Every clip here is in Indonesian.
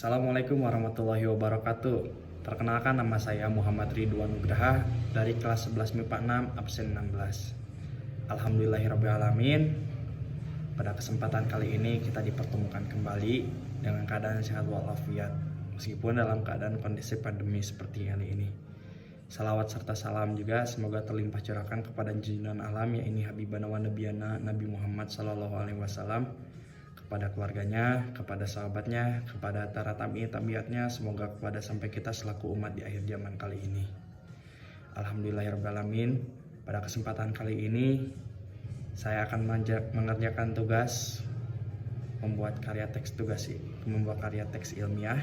Assalamualaikum warahmatullahi wabarakatuh. Perkenalkan, nama saya Muhammad Ridwan Nugraha dari kelas 11 MIPA 6 absen 16. Alhamdulillahirrabbilalamin. Pada kesempatan kali ini kita dipertemukan kembali dengan keadaan sehat walafiat, meskipun dalam keadaan kondisi pandemi seperti kali ini. Salawat serta salam juga semoga terlimpah curahkan kepada junjungan alam, yaitu Habibana wa Nabiyana Nabi Muhammad SAW, kepada keluarganya, kepada sahabatnya, kepada para tabiatnya, semoga kepada sampai kita selaku umat di akhir zaman kali ini. Alhamdulillahirrahmanirrahim. Pada kesempatan kali ini saya akan mengerjakan tugas membuat karya teks ilmiah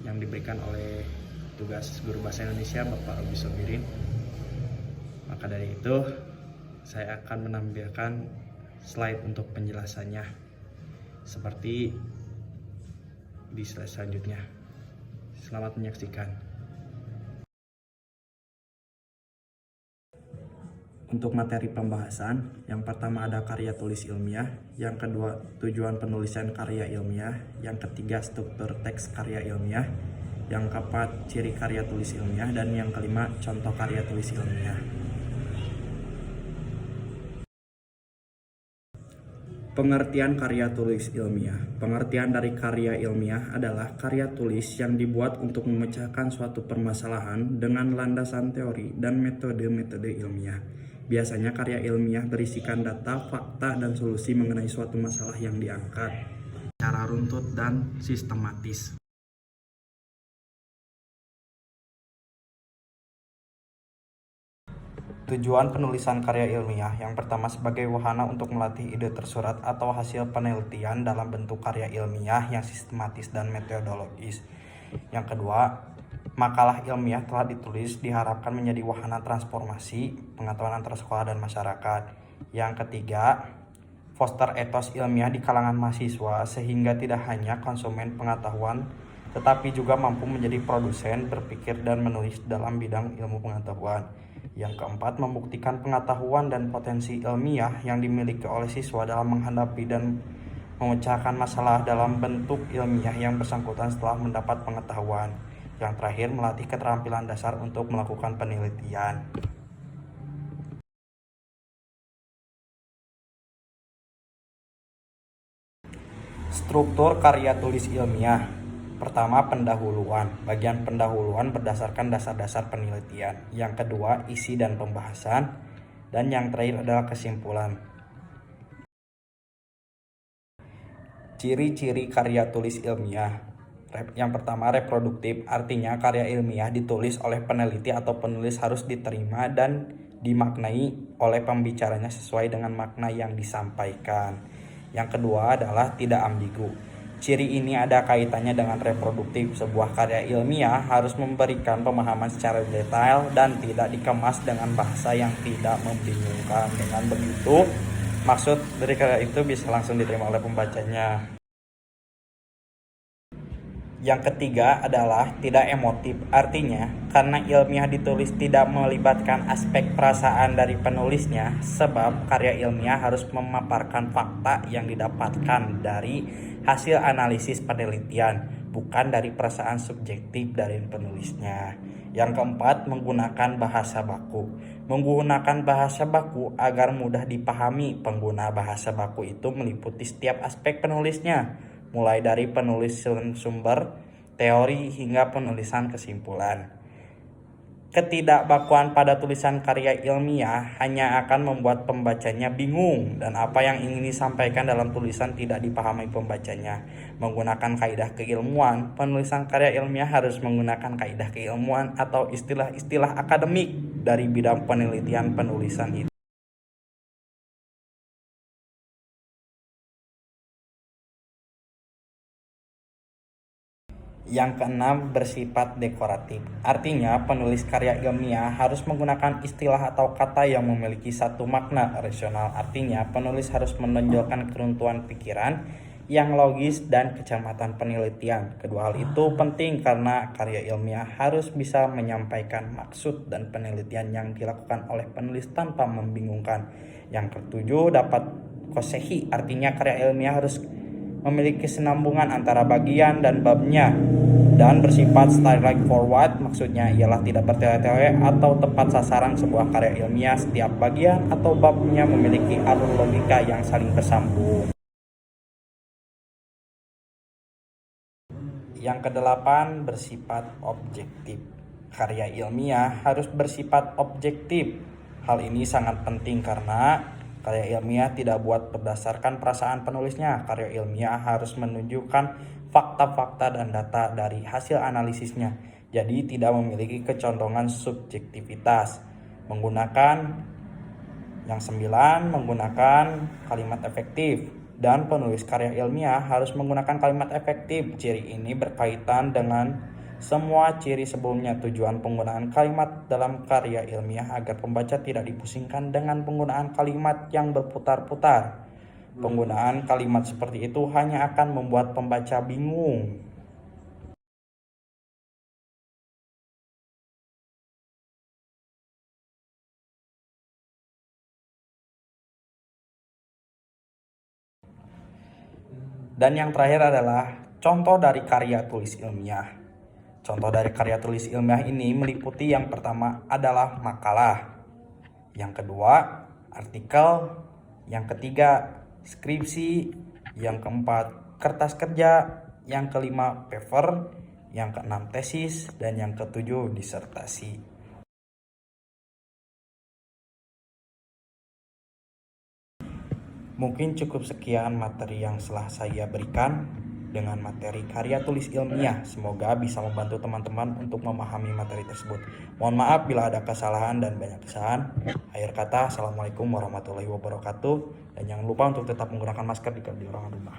yang diberikan oleh tugas guru bahasa Indonesia Bapak Robi Sobirin. Maka dari itu saya akan menampilkan slide untuk penjelasannya seperti di slide selanjutnya. Selamat menyaksikan. Untuk materi pembahasan, yang pertama ada karya tulis ilmiah, yang kedua tujuan penulisan karya ilmiah, yang ketiga struktur teks karya ilmiah, yang keempat ciri karya tulis ilmiah, dan yang kelima contoh karya tulis ilmiah. Pengertian karya tulis ilmiah. Pengertian dari karya ilmiah adalah karya tulis yang dibuat untuk memecahkan suatu permasalahan dengan landasan teori dan metode-metode ilmiah. Biasanya karya ilmiah berisikan data, fakta, dan solusi mengenai suatu masalah yang diangkat secara runtut dan sistematis. Tujuan penulisan karya ilmiah yang pertama sebagai wahana untuk melatih ide tersurat atau hasil penelitian dalam bentuk karya ilmiah yang sistematis dan metodologis. Yang kedua, makalah ilmiah telah ditulis diharapkan menjadi wahana transformasi pengetahuan antar sekolah dan masyarakat. Yang ketiga, foster etos ilmiah di kalangan mahasiswa sehingga tidak hanya konsumen pengetahuan tetapi juga mampu menjadi produsen, berpikir, dan menulis dalam bidang ilmu pengetahuan. Yang keempat, membuktikan pengetahuan dan potensi ilmiah yang dimiliki oleh siswa dalam menghadapi dan memecahkan masalah dalam bentuk ilmiah yang bersangkutan setelah mendapat pengetahuan. Yang terakhir, melatih keterampilan dasar untuk melakukan penelitian. Struktur karya tulis ilmiah. Pertama, pendahuluan. Bagian pendahuluan berdasarkan dasar-dasar penelitian. Yang kedua, isi dan pembahasan. Dan yang terakhir adalah kesimpulan. Ciri-ciri karya tulis ilmiah. Yang pertama, reproduktif. Artinya karya ilmiah ditulis oleh peneliti atau penulis harus diterima dan dimaknai oleh pembicaranya sesuai dengan makna yang disampaikan. Yang kedua adalah tidak ambigu. Ciri ini ada kaitannya dengan reproduktif. Sebuah karya ilmiah harus memberikan pemahaman secara detail dan tidak dikemas dengan bahasa yang tidak membingungkan. Dengan begitu, maksud dari karya itu bisa langsung diterima oleh pembacanya. Yang ketiga adalah tidak emotif. Artinya, karena ilmiah ditulis tidak melibatkan aspek perasaan dari penulisnya, sebab karya ilmiah harus memaparkan fakta yang didapatkan dari hasil analisis penelitian, bukan dari perasaan subjektif dari penulisnya. Yang keempat, menggunakan bahasa baku. Menggunakan bahasa baku agar mudah dipahami. Pengguna bahasa baku itu meliputi setiap aspek penulisnya, mulai dari penulisan sumber, teori, hingga penulisan kesimpulan. Ketidakbakuan pada tulisan karya ilmiah hanya akan membuat pembacanya bingung dan apa yang ingin disampaikan dalam tulisan tidak dipahami pembacanya. Menggunakan kaidah keilmuan, penulisan karya ilmiah harus menggunakan kaidah keilmuan atau istilah-istilah akademik dari bidang penelitian penulisan itu. Yang keenam, bersifat dekoratif. Artinya, penulis karya ilmiah harus menggunakan istilah atau kata yang memiliki satu makna rasional. Artinya, penulis harus menonjolkan keruntuhan pikiran yang logis dan kecermatan penelitian. Kedua hal itu penting karena karya ilmiah harus bisa menyampaikan maksud dan penelitian yang dilakukan oleh penulis tanpa membingungkan. Yang ketujuh, dapat kosehi. Artinya, karya ilmiah harus memiliki kesinambungan antara bagian dan babnya, dan bersifat straightforward, maksudnya ialah tidak bertele-tele atau tepat sasaran. Sebuah karya ilmiah, setiap bagian atau babnya memiliki alur logika yang saling bersambung. Yang kedelapan, bersifat objektif. Karya ilmiah harus bersifat objektif. Hal ini sangat penting karena karya ilmiah tidak buat berdasarkan perasaan penulisnya. Karya ilmiah harus menunjukkan fakta-fakta dan data dari hasil analisisnya. Jadi tidak memiliki kecondongan subjektivitas. Menggunakan kalimat efektif. Dan penulis karya ilmiah harus menggunakan kalimat efektif. Ciri ini berkaitan dengan semua ciri sebelumnya. Tujuan penggunaan kalimat dalam karya ilmiah agar pembaca tidak dipusingkan dengan penggunaan kalimat yang berputar-putar. Penggunaan kalimat seperti itu hanya akan membuat pembaca bingung. Dan yang terakhir adalah contoh dari karya tulis ilmiah. Contoh dari karya tulis ilmiah ini meliputi yang pertama adalah makalah, yang kedua artikel, yang ketiga skripsi, yang keempat kertas kerja, yang kelima paper, yang keenam tesis, dan yang ketujuh disertasi. Mungkin cukup sekian materi yang telah saya berikan dengan materi karya tulis ilmiah. Semoga bisa membantu teman-teman untuk memahami materi tersebut. Mohon maaf bila ada kesalahan dan banyak kesalahan. Akhir kata, Assalamualaikum warahmatullahi wabarakatuh. Dan jangan lupa untuk tetap menggunakan masker jika di ruangan rumah.